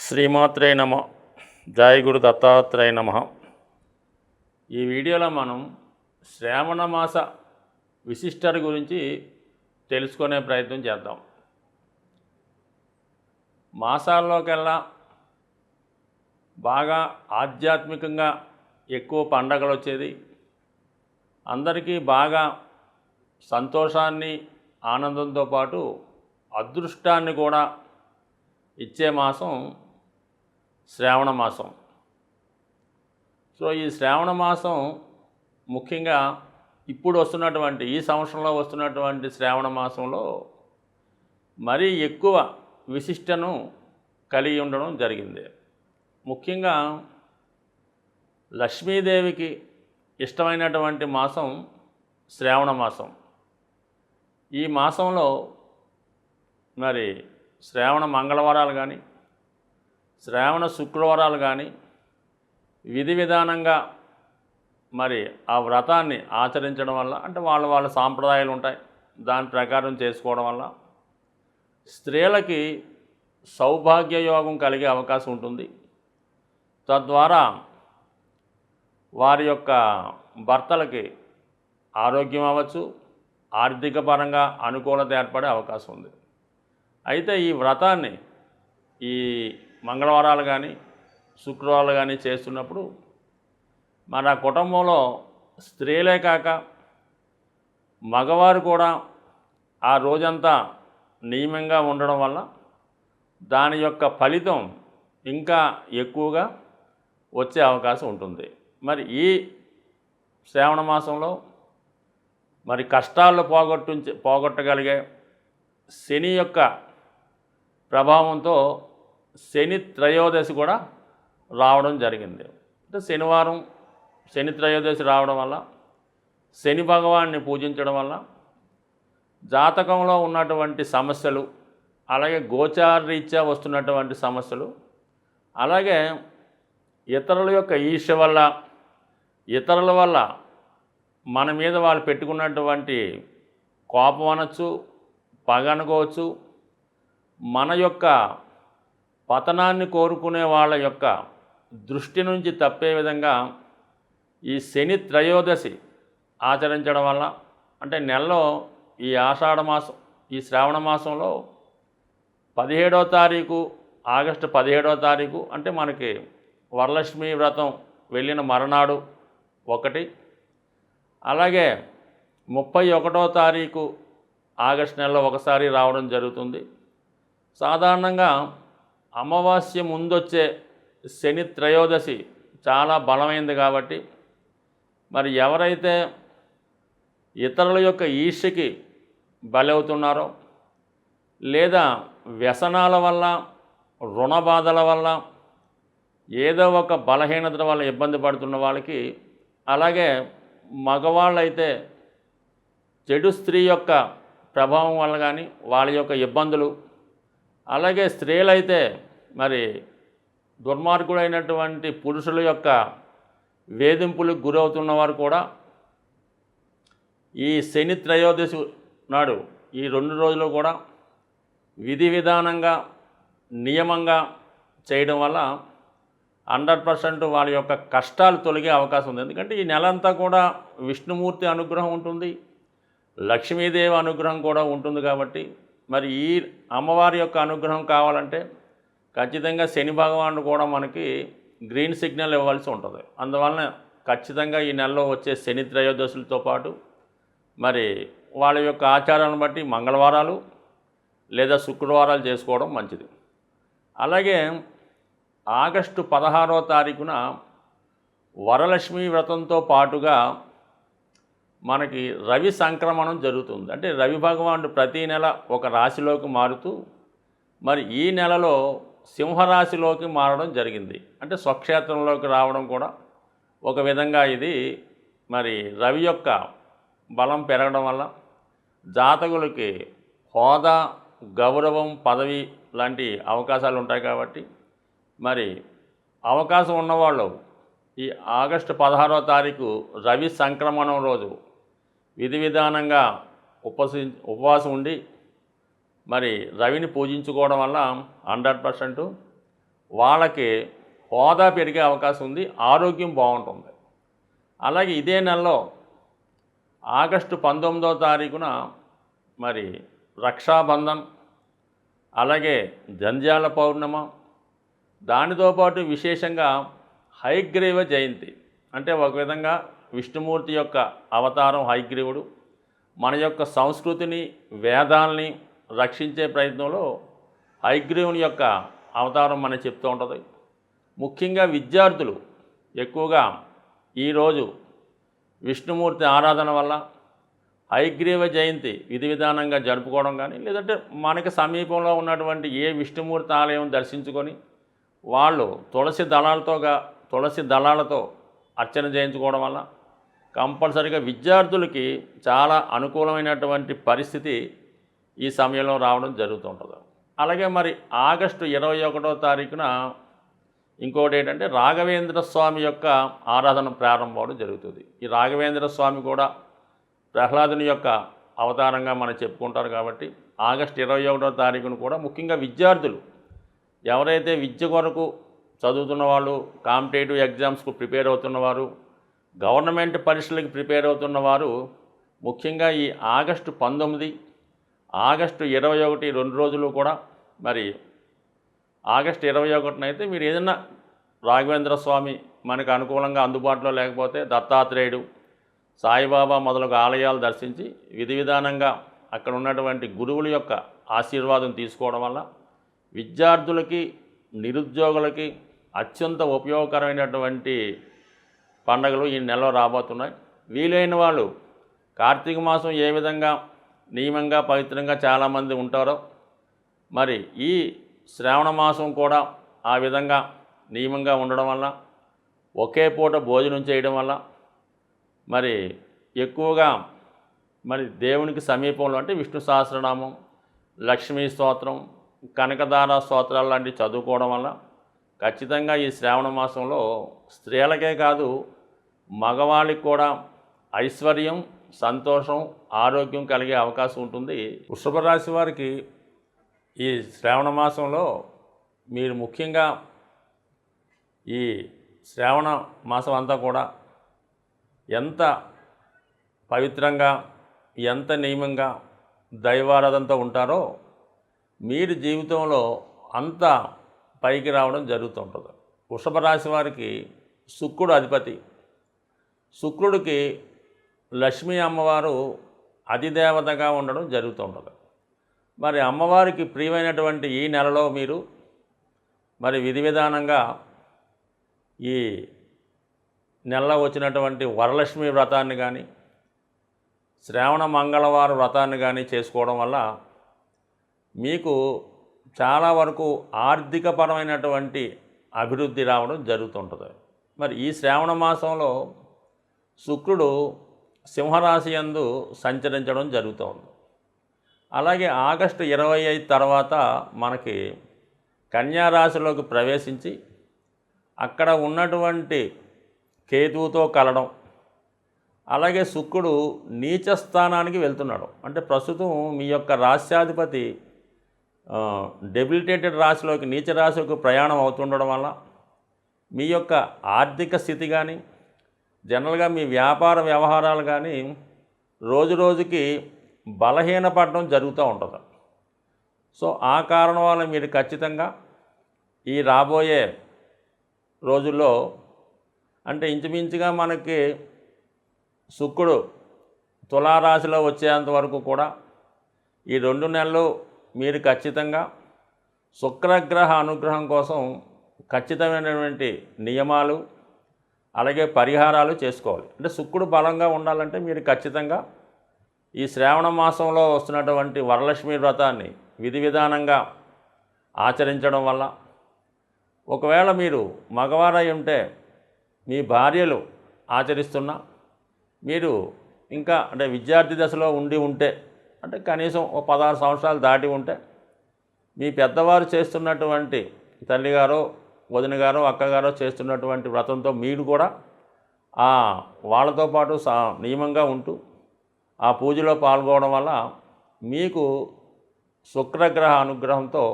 శ్రీమాత్రే నమ. జయ గురు దత్తాత్రేయ నమ. ఈ వీడియోలో మనం శ్రావణ మాస విశిష్టత గురించి తెలుసుకునే ప్రయత్నం చేద్దాం. మాసాల్లోకెల్లా బాగా ఆధ్యాత్మికంగా ఎక్కువ పండగలు వచ్చేది, అందరికీ బాగా సంతోషాన్ని ఆనందంతో పాటు అదృష్టాన్ని కూడా ఇచ్చే మాసం శ్రావణ మాసం. సో ఈ శ్రావణ మాసం ముఖ్యంగా ఇప్పుడు వస్తున్నటువంటి ఈ సంవత్సరంలో వస్తున్నటువంటి శ్రావణ మాసంలో మరీ ఎక్కువ విశిష్టను కలిగి ఉండడం జరిగింది. ముఖ్యంగా లక్ష్మీదేవికి ఇష్టమైనటువంటి మాసం శ్రావణ మాసం. ఈ మాసంలో మరి శ్రావణ మంగళవారాలు కానీ శ్రావణ శుక్రవారాలు కానీ విధి విధానంగా మరి ఆ వ్రతాన్ని ఆచరించడం వల్ల, అంటే వాళ్ళ సాంప్రదాయాలు ఉంటాయి, దాని ప్రకారం చేసుకోవడం వల్ల స్త్రీలకి సౌభాగ్య యోగం కలిగే అవకాశం ఉంటుంది. తద్వారా వారి యొక్క భర్తలకి ఆరోగ్యం అవ్వచ్చు, ఆర్థిక పరంగా అనుకూలత ఏర్పడే అవకాశం ఉంది. అయితే ఈ వ్రతాన్ని ఈ మంగళవారాలు కానీ శుక్రవారాలు కానీ చేస్తున్నప్పుడు మన కుటుంబంలో స్త్రీలే కాక మగవారు కూడా ఆ రోజంతా నియమంగా ఉండడం వల్ల దాని యొక్క ఫలితం ఇంకా ఎక్కువగా వచ్చే అవకాశం ఉంటుంది. మరి ఈ శ్రావణ మాసంలో మరి కష్టాలు పోగొట్టగలిగే శని యొక్క ప్రభావంతో శని త్రయోదశి కూడా రావడం జరిగింది. అంటే శనివారం శని త్రయోదశి రావడం వల్ల శని భగవాన్ని పూజించడం వల్ల జాతకంలో ఉన్నటువంటి సమస్యలు, అలాగే గోచారరీత్యా వస్తున్నటువంటి సమస్యలు, అలాగే ఇతరుల యొక్క ఈర్ష్య వల్ల, ఇతరుల వల్ల మన మీద వాళ్ళు పెట్టుకున్నటువంటి కోపం అనొచ్చు, పగ అనుకోవచ్చు, మన యొక్క పతనాన్ని కోరుకునే వాళ్ళ యొక్క దృష్టి నుంచి తప్పే విధంగా ఈ శని త్రయోదశి ఆచరించడం వల్ల, అంటే నెలలో ఈ ఆషాఢ మాసం ఈ శ్రావణ మాసంలో 17వ తారీఖు ఆగస్టు 17వ తారీఖు అంటే మనకి వరలక్ష్మి వ్రతం వెళ్ళిన మరునాడు ఒకటి, అలాగే 31వ తారీఖు ఆగస్టు నెలలో ఒకసారి రావడం జరుగుతుంది. సాధారణంగా అమావాస్య ముందొచ్చే శని త్రయోదశి చాలా బలమైంది కాబట్టి మరి ఎవరైతే ఇతరుల యొక్క ఈర్ష్యకి బలవుతున్నారో, లేదా వ్యసనాల వల్ల, రుణ బాధల వల్ల, ఏదో ఒక బలహీనత వల్ల ఇబ్బంది పడుతున్న వాళ్ళకి, అలాగే మగవాళ్ళైతే చెడు స్త్రీ యొక్క ప్రభావం వల్ల కానీ వాళ్ళ యొక్క ఇబ్బందులు, అలాగే స్త్రీలైతే మరి దుర్మార్గుడైనటువంటి పురుషుల యొక్క వేధింపులకు గురవుతున్నవారు కూడా ఈ శని త్రయోదశి నాడు ఈ 2 రోజులు కూడా విధి విధానంగా నియమంగా చేయడం వల్ల 100% వాళ్ళ యొక్క కష్టాలు తొలగే అవకాశం ఉంది. ఎందుకంటే ఈ నెలంతా కూడా విష్ణుమూర్తి అనుగ్రహం ఉంటుంది, లక్ష్మీదేవి అనుగ్రహం కూడా ఉంటుంది. కాబట్టి మరి ఈ అమ్మవారి యొక్క అనుగ్రహం కావాలంటే ఖచ్చితంగా శని భగవానుడు కూడా మనకి గ్రీన్ సిగ్నల్ ఇవ్వాల్సి ఉంటుంది. అందువలన ఖచ్చితంగా ఈ నెలలో వచ్చే శని త్రయోదశులతో పాటు మరి వాళ్ళ యొక్క ఆచారాలను బట్టి మంగళవారాలు లేదా శుక్రవారాలు చేసుకోవడం మంచిది. అలాగే ఆగస్టు 16వ తారీఖున వరలక్ష్మి వ్రతంతో పాటుగా మనకి రవి సంక్రమణం జరుగుతుంది. అంటే రవి భగవానుడు ప్రతి నెల ఒక రాశిలోకి మారుతూ మరి ఈ నెలలో సింహరాశిలోకి మారడం జరిగింది. అంటే స్వక్షేత్రంలోకి రావడం కూడా ఒక విధంగా ఇది మరి రవి యొక్క బలం పెరగడం వల్ల జాతకులకి హోదా, గౌరవం, పదవి లాంటి అవకాశాలు ఉంటాయి. కాబట్టి మరి అవకాశం ఉన్నవాళ్ళు ఈ ఆగస్టు 16వ తారీఖు రవి సంక్రమణం రోజు విధి విధానంగా ఉపవాసం ఉండి మరి రవిని పూజించుకోవడం వల్ల 100% వాళ్ళకి హోదా పెరిగే అవకాశం ఉంది, ఆరోగ్యం బాగుంటుంది. అలాగే ఇదే నెలలో ఆగస్టు 19వ తారీఖున మరి రక్షాబంధన్, అలాగే జంధ్యాల పౌర్ణమ, దానితో పాటు విశేషంగా హయగ్రీవ జయంతి. అంటే ఒక విధంగా విష్ణుమూర్తి యొక్క అవతారం హయగ్రీవుడు మన యొక్క సంస్కృతిని, వేదాల్ని రక్షించే ప్రయత్నంలో హయగ్రీవుని యొక్క అవతారం మనకి చెప్తూ ఉంటుంది. ముఖ్యంగా విద్యార్థులు ఎక్కువగా ఈరోజు విష్ణుమూర్తి ఆరాధన వల్ల హయగ్రీవ జయంతి విధి విధానంగా జరుపుకోవడం కానీ, లేదంటే మనకి సమీపంలో ఉన్నటువంటి ఏ విష్ణుమూర్తి ఆలయం దర్శించుకొని వాళ్ళు తులసి దళాలతో అర్చన చేయించుకోవడం వల్ల కంపల్సరీగా విద్యార్థులకి చాలా అనుకూలమైనటువంటి పరిస్థితి ఈ సమయంలో రావడం జరుగుతుంటుంది. అలాగే మరి ఆగస్టు 21వ తారీఖున ఇంకోటి ఏంటంటే రాఘవేంద్ర స్వామి యొక్క ఆరాధన ప్రారంభం అవడం జరుగుతుంది. ఈ రాఘవేంద్ర స్వామి కూడా ప్రహ్లాదుని యొక్క అవతారంగా మనం చెప్పుకుంటారు కాబట్టి ఆగస్టు 21వ తారీఖున కూడా ముఖ్యంగా విద్యార్థులు ఎవరైతే విద్య కొరకు చదువుతున్న వాళ్ళు, కాంపిటేటివ్ ఎగ్జామ్స్కు ప్రిపేర్ అవుతున్నవారు, గవర్నమెంట్ పరీక్షలకు ప్రిపేర్ అవుతున్నవారు ముఖ్యంగా ఈ ఆగస్టు 19, ఆగస్టు 21 2 రోజులు కూడా మరి ఆగస్టు 21న అయితే మీరు ఏదైనా రాఘవేంద్ర స్వామి మనకు అనుకూలంగా అందుబాటులో లేకపోతే దత్తాత్రేయుడు, సాయిబాబా మొదలగు ఆలయాలు దర్శించి విధి విధానంగా అక్కడ ఉన్నటువంటి గురువుల యొక్క ఆశీర్వాదం తీసుకోవడం వల్ల విద్యార్థులకి, నిరుద్యోగులకి అత్యంత ఉపయోగకరమైనటువంటి పండుగలు ఈ నెలలో రాబోతున్నాయి. వీలైన వాళ్ళు కార్తీక మాసం ఏ విధంగా నియమంగా పవిత్రంగా చాలామంది ఉంటారో మరి ఈ శ్రావణ మాసం కూడా ఆ విధంగా నియమంగా ఉండడం వల్ల, ఒకే పూట భోజనం చేయడం వల్ల మరి ఎక్కువగా మరి దేవునికి సమీపంలో అంటే విష్ణు సహస్రనామం, లక్ష్మీ స్తోత్రం, కనకదార స్తోత్రాలు లాంటివి చదువుకోవడం వల్ల ఖచ్చితంగా ఈ శ్రావణ మాసంలో స్త్రీలకే కాదు మగవాళ్ళకి కూడా ఐశ్వర్యం, సంతోషం, ఆరోగ్యం కలిగే అవకాశం ఉంటుంది. వృషభ రాశి వారికి ఈ శ్రావణ మాసంలో మీరు ముఖ్యంగా ఈ శ్రావణ మాసం అంతా కూడా ఎంత పవిత్రంగా, ఎంత నియమంగా దైవారాధనతో ఉంటారో మీరు జీవితంలో అంత పైకి రావడం జరుగుతుంటుంది. వృషభ రాశి వారికి శుక్రుడు అధిపతి. శుక్రుడికి లక్ష్మీ అమ్మవారు అధిదేవతగా ఉండడం జరుగుతుంటుంది. మరి అమ్మవారికి ప్రియమైనటువంటి ఈ నెలలో మీరు మరి విధి విధానంగా ఈ నెలలో వచ్చినటువంటి వరలక్ష్మి వ్రతాన్ని కానీ, శ్రావణ మంగళవార వ్రతాన్ని కానీ చేసుకోవడం వల్ల మీకు చాలా వరకు ఆర్థికపరమైనటువంటి అభివృద్ధి రావడం జరుగుతుంటుంది. మరి ఈ శ్రావణ మాసంలో శుక్రుడు సింహరాశి యందు సంచరించడం జరుగుతుంది. అలాగే ఆగస్టు 25 తర్వాత మనకి కన్యారాశిలోకి ప్రవేశించి అక్కడ ఉన్నటువంటి కేతువుతో కలడం, అలాగే శుక్రుడు నీచ స్థానానికి వెళ్తున్నాడు. అంటే ప్రస్తుతం మీ యొక్క రాశ్యాధిపతి డెబిలిటేటెడ్ రాశిలోకి, నీచ రాశిలోకి ప్రయాణం అవుతుండడం వల్ల మీ యొక్క ఆర్థిక స్థితి కానీ, జనరల్గా మీ వ్యాపార వ్యవహారాలు కానీ రోజు రోజుకి బలహీనపడడం జరుగుతూ ఉంటుంది. సో ఆ కారణం వల్ల మీరు ఖచ్చితంగా ఈ రాబోయే రోజుల్లో అంటే ఇంచుమించుగా మనకి శుక్రుడు తులారాశిలో వచ్చేంత వరకు కూడా ఈ 2 నెలలు మీరు ఖచ్చితంగా శుక్రగ్రహ అనుగ్రహం కోసం ఖచ్చితమైనటువంటి నియమాలు అలాగే పరిహారాలు చేసుకోవాలి. అంటే శుక్రుడు బలంగా ఉండాలంటే మీరు ఖచ్చితంగా ఈ శ్రావణ మాసంలో వస్తున్నటువంటి వరలక్ష్మి వ్రతాన్ని విధి విధానంగా ఆచరించడం వల్ల, ఒకవేళ మీరు మగవారై ఉంటే మీ భార్యలు ఆచరిస్తున్నా, మీరు ఇంకా అంటే విద్యార్థి దశలో ఉంటే అంటే కనీసం ఒక 16 సంవత్సరాలు దాటి ఉంటే మీ పెద్దవారు చేస్తున్నటువంటి తల్లిగారో, వదిన గారో, అక్కగారో చేస్తున్నటువంటి వ్రతంతో మీరు కూడా వాళ్ళతో పాటు నియమంగా ఉంటూ ఆ పూజలో పాల్గొనడం వల్ల మీకు శుక్రగ్రహ అనుగ్రహంతో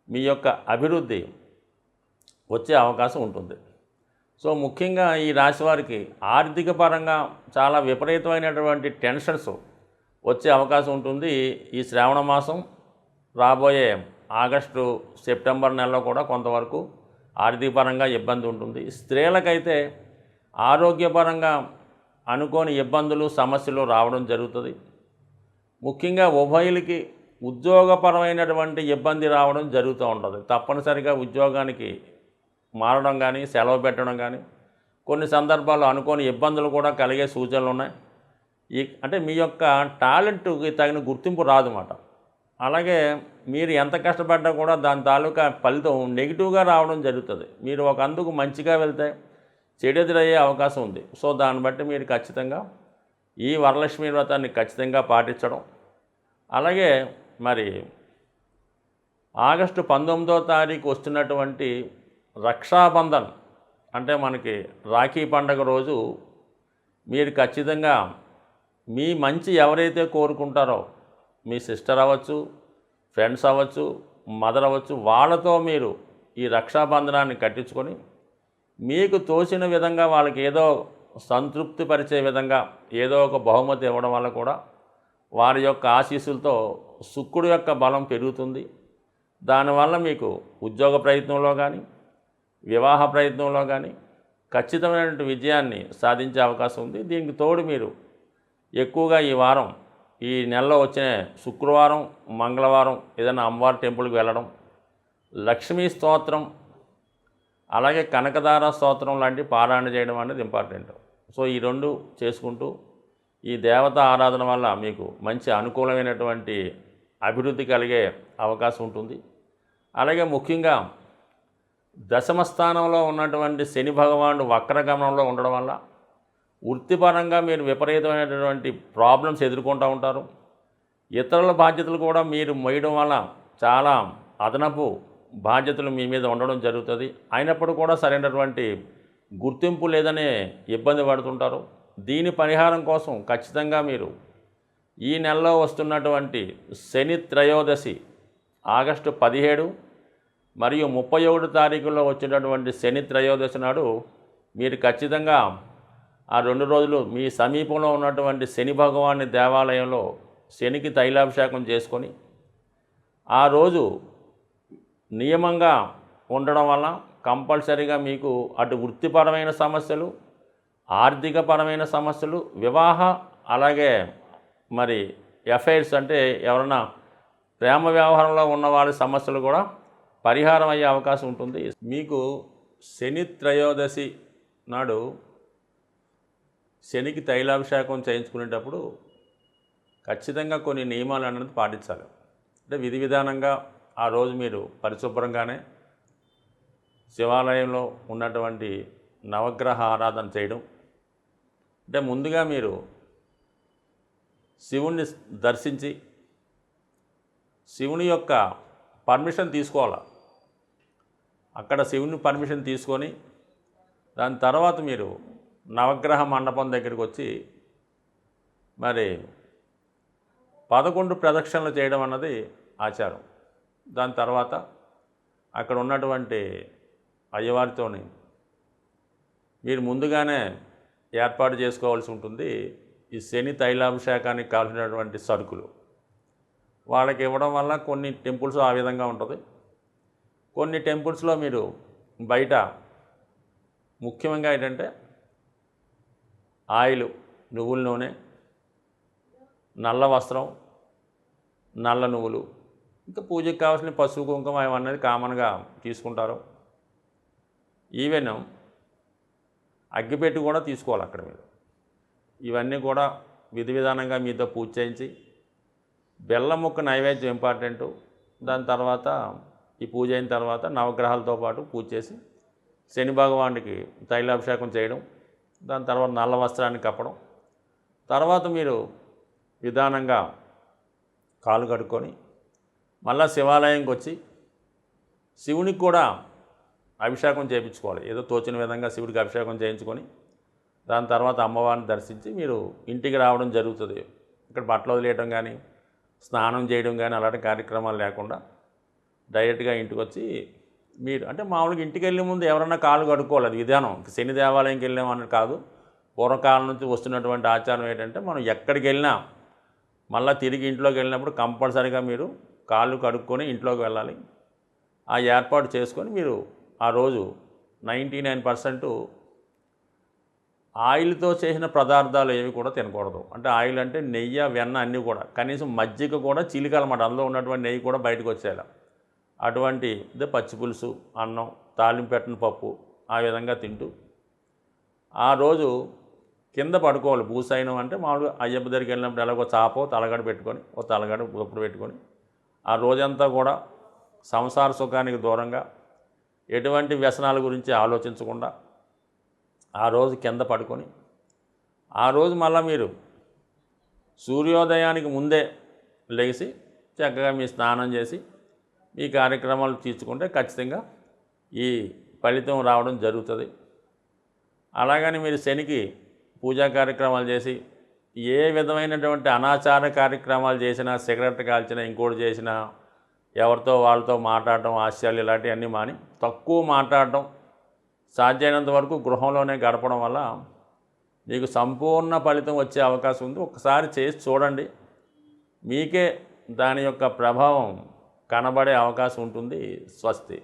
మీ యొక్క అభివృద్ధి వచ్చే అవకాశం ఉంటుంది. సో ముఖ్యంగా ఈ రాశి వారికి ఆర్థిక పరంగా చాలా విపరీతమైనటువంటి టెన్షన్స్ వచ్చే అవకాశం ఉంటుంది. ఈ శ్రావణ మాసం రాబోయే ఆగస్టు సెప్టెంబర్ నెలలో కూడా కొంతవరకు ఆర్థిక పరంగా ఇబ్బంది ఉంటుంది. స్త్రీలకైతే ఆరోగ్యపరంగా అనుకోని ఇబ్బందులు సమస్యలు రావడం జరుగుతుంది. ముఖ్యంగా ఉభయులకి ఉద్యోగపరమైనటువంటి ఇబ్బంది రావడం జరుగుతూ ఉంటుంది. తప్పనిసరిగా ఉద్యోగానికి మారడం కానీ సెలవు పెట్టడం కానీ కొన్ని సందర్భాల్లో అనుకోని ఇబ్బందులు కూడా కలిగే సూచనలు ఉన్నాయి. అంటే మీ యొక్క టాలెంట్కి తగిన గుర్తింపు రాదన్నమాట. అలాగే మీరు ఎంత కష్టపడ్డా కూడా దాని తాలూకా ఫలితం నెగిటివ్గా రావడం జరుగుతుంది. మీరు ఒక అందుకు మంచిగా వెళ్తే చెడెదురయ్యే అవకాశం ఉంది. సో దాన్ని బట్టి మీరు ఖచ్చితంగా ఈ వరలక్ష్మి వ్రతాన్ని ఖచ్చితంగా పాటించడం. అలాగే మరి ఆగస్టు 19వ తారీఖు వస్తున్నటువంటి రక్షాబంధన్ అంటే మనకి రాఖీ పండగ రోజు మీరు ఖచ్చితంగా మీ మంచి ఎవరైతే కోరుకుంటారో మీ సిస్టర్ అవ్వచ్చు, ఫ్రెండ్స్ అవ్వచ్చు, మదర్ అవ్వచ్చు, వాళ్ళతో మీరు ఈ రక్షాబంధనాన్ని కట్టించుకొని మీకు తోచిన విధంగా వాళ్ళకి ఏదో సంతృప్తి పరిచే విధంగా ఏదో ఒక బహుమతి ఇవ్వడం వల్ల కూడా వారి యొక్క ఆశీస్సులతో శుక్రుడు యొక్క బలం పెరుగుతుంది. దానివల్ల మీకు ఉద్యోగ ప్రయత్నంలో కానీ వివాహ ప్రయత్నంలో కానీ ఖచ్చితమైనటువంటి విజయాన్ని సాధించే అవకాశం ఉంది. దీనికి తోడు మీరు ఎక్కువగా ఈ వారం ఈ నెలలో వచ్చిన శుక్రవారం మంగళవారం ఏదైనా అమ్మవారి టెంపుల్కి వెళ్ళడం, లక్ష్మీ స్తోత్రం అలాగే కనకదార స్తోత్రం లాంటి పారాయణ చేయడం అనేది ఇంపార్టెంట్. సో ఈ రెండు చేసుకుంటూ ఈ దేవతా ఆరాధన వల్ల మీకు మంచి అనుకూలమైనటువంటి అభివృద్ధి కలిగే అవకాశం ఉంటుంది. అలాగే ముఖ్యంగా దశమ స్థానంలో ఉన్నటువంటి శని భగవానుడు వక్రగమనంలో ఉండడం వల్ల వృత్తిపరంగా మీరు విపరీతమైనటువంటి ప్రాబ్లమ్స్ ఎదుర్కొంటూ ఉంటారు. ఇతరుల బాధ్యతలు కూడా మీరు మోయడం వల్ల చాలా అదనపు బాధ్యతలు మీ మీద ఉండడం జరుగుతుంది. అయినప్పుడు కూడా సరైనటువంటి గుర్తింపు లేదనే ఇబ్బంది పడుతుంటారు. దీని పరిహారం కోసం ఖచ్చితంగా మీరు ఈ నెలలో వస్తున్నటువంటి శని త్రయోదశి ఆగస్టు 17 మరియు 31 తారీఖుల్లో వచ్చేటటువంటి శని త్రయోదశి నాడు మీరు ఖచ్చితంగా ఆ 2 రోజులు మీ సమీపంలో ఉన్నటువంటి శని భగవాని దేవాలయంలో శనికి తైలాభిషేకం చేసుకొని ఆ రోజు నియమంగా ఉండడం వల్ల కంపల్సరీగా మీకు అటు వృత్తిపరమైన సమస్యలు, ఆర్థికపరమైన సమస్యలు, వివాహ అలాగే మరి ఎఫైర్స్ అంటే ఎవరైనా ప్రేమ వ్యవహారంలో ఉన్న వాళ్ళ సమస్యలు కూడా పరిహారం అయ్యే అవకాశం ఉంటుంది. మీకు శని త్రయోదశి నాడు శనికి తైలాభిషేకం చేయించుకునేటప్పుడు ఖచ్చితంగా కొన్ని నియమాలు అనేది పాటించాలి. అంటే విధి విధానంగా ఆ రోజు మీరు పరిశుభ్రంగానే శివాలయంలో ఉన్నటువంటి నవగ్రహ ఆరాధన చేయడం. అంటే ముందుగా మీరు శివుణ్ణి దర్శించి శివుని యొక్క పర్మిషన్ తీసుకోవాలి. అక్కడ శివుని పర్మిషన్ తీసుకొని దాని తర్వాత మీరు నవగ్రహ మండపం దగ్గరికి వచ్చి మరి 11 ప్రదక్షిణలు చేయడం అన్నది ఆచారం. దాని తర్వాత అక్కడ ఉన్నటువంటి అయ్యవారితోని మీరు ముందుగానే ఏర్పాటు చేసుకోవాల్సి ఉంటుంది. ఈ శని తైలాభిషేకానికి కావాల్సినటువంటి సరుకులు వాళ్ళకి ఇవ్వడం వల్ల కొన్ని టెంపుల్స్ ఆ విధంగా ఉంటుంది. కొన్ని టెంపుల్స్లో మీరు బయట ముఖ్యంగా ఏంటంటే ఆయిల్, నువ్వుల నూనె, నల్ల వస్త్రం, నల్ల నువ్వులు, ఇంకా పూజకి కావాల్సిన పసుపు కుంకుమ ఇవన్నది కామన్గా తీసుకుంటారు. ఈవెన్ అగ్గిపెట్టి కూడా తీసుకోవాలి అక్కడ మీరు. ఇవన్నీ కూడా విధి విధానంగా మీతో పూజ చేయించి బెల్లం ముక్క నైవేద్యం ఇంపార్టెంటు. దాని తర్వాత ఈ పూజ అయిన తర్వాత నవగ్రహాలతో పాటు పూజ చేసి శని భగవానుడికి తైలాభిషేకం చేయడం, దాని తర్వాత నల్ల వస్త్రాన్ని కప్పడం, తర్వాత మీరు విధానంగా కాలు కడుక్కొని మళ్ళీ శివాలయంకి వచ్చి శివునికి కూడా అభిషేకం చేయించుకోవాలి. ఏదో తోచిన విధంగా శివుడికి అభిషేకం చేయించుకొని దాని తర్వాత అమ్మవారిని దర్శించి మీరు ఇంటికి రావడం జరుగుతుంది. ఇక్కడ బట్టలు వదిలేయడం కానీ స్నానం చేయడం కానీ అలాంటి కార్యక్రమాలు లేకుండా డైరెక్ట్గా ఇంటికి వచ్చి మీరు అంటే మామూలుగా ఇంటికి వెళ్ళే ముందు ఎవరన్నా కాళ్ళు కడుక్కోవాలి, అది విధానం. శని దేవాలయంకి వెళ్ళాం అన్నది కాదు. పూర్వకాలం నుంచి వస్తున్నటువంటి ఆచారం ఏంటంటే మనం ఎక్కడికి వెళ్ళినా మళ్ళీ తిరిగి ఇంట్లోకి వెళ్ళినప్పుడు కంపల్సరీగా మీరు కాళ్ళు కడుక్కొని ఇంట్లోకి వెళ్ళాలి. ఆ ఏర్పాటు చేసుకొని మీరు ఆ రోజు 99% ఆయిల్తో చేసిన పదార్థాలు ఏవి కూడా తినకూడదు. అంటే ఆయిల్ అంటే నెయ్యి, వెన్న అన్నీ కూడా, కనీసం మజ్జిగ కూడా చీలికలన్నమాట, అందులో ఉన్నటువంటి నెయ్యి కూడా బయటకు వచ్చేలా అటువంటి పచ్చి పులుసు, అన్నం, తాలింపు పెట్టిన పప్పు ఆ విధంగా తింటూ ఆ రోజు కింద పడుకోవాలి. భూసైనం అంటే మామూలుగా అయ్యప్ప దగ్గరికి వెళ్ళినప్పుడు ఎలాగో చాపో తలగడ పెట్టుకొని ఓ తలగడ గొప్పుడు పెట్టుకొని ఆ రోజంతా కూడా సంసార సుఖానికి దూరంగా ఎటువంటి వ్యసనాల గురించి ఆలోచించకుండా ఆ రోజు కింద పడుకొని ఆ రోజు మళ్ళీ మీరు సూర్యోదయానికి ముందే లేచి చక్కగా మీ స్నానం చేసి ఈ కార్యక్రమాలు తీర్చుకుంటే ఖచ్చితంగా ఈ ఫలితం రావడం జరుగుతుంది. అలాగని మీరు శనికి పూజా కార్యక్రమాలు చేసి ఏ విధమైనటువంటి అనాచార కార్యక్రమాలు చేసినా, సిగరెట్ కాల్చినా, ఇంకోటి చేసినా, ఎవరితో వాళ్ళతో మాట్లాడటం, హాస్యాలు ఇలాంటివన్నీ మాని తక్కువ మాట్లాడటం, సాధ్యమైనంత వరకు గృహంలోనే గడపడం వల్ల మీకు సంపూర్ణ ఫలితం వచ్చే అవకాశం ఉంది. ఒకసారి చేసి చూడండి, మీకే దాని యొక్క ప్రభావం కనబడే అవకాశం ఉంటుంది. స్వస్తి.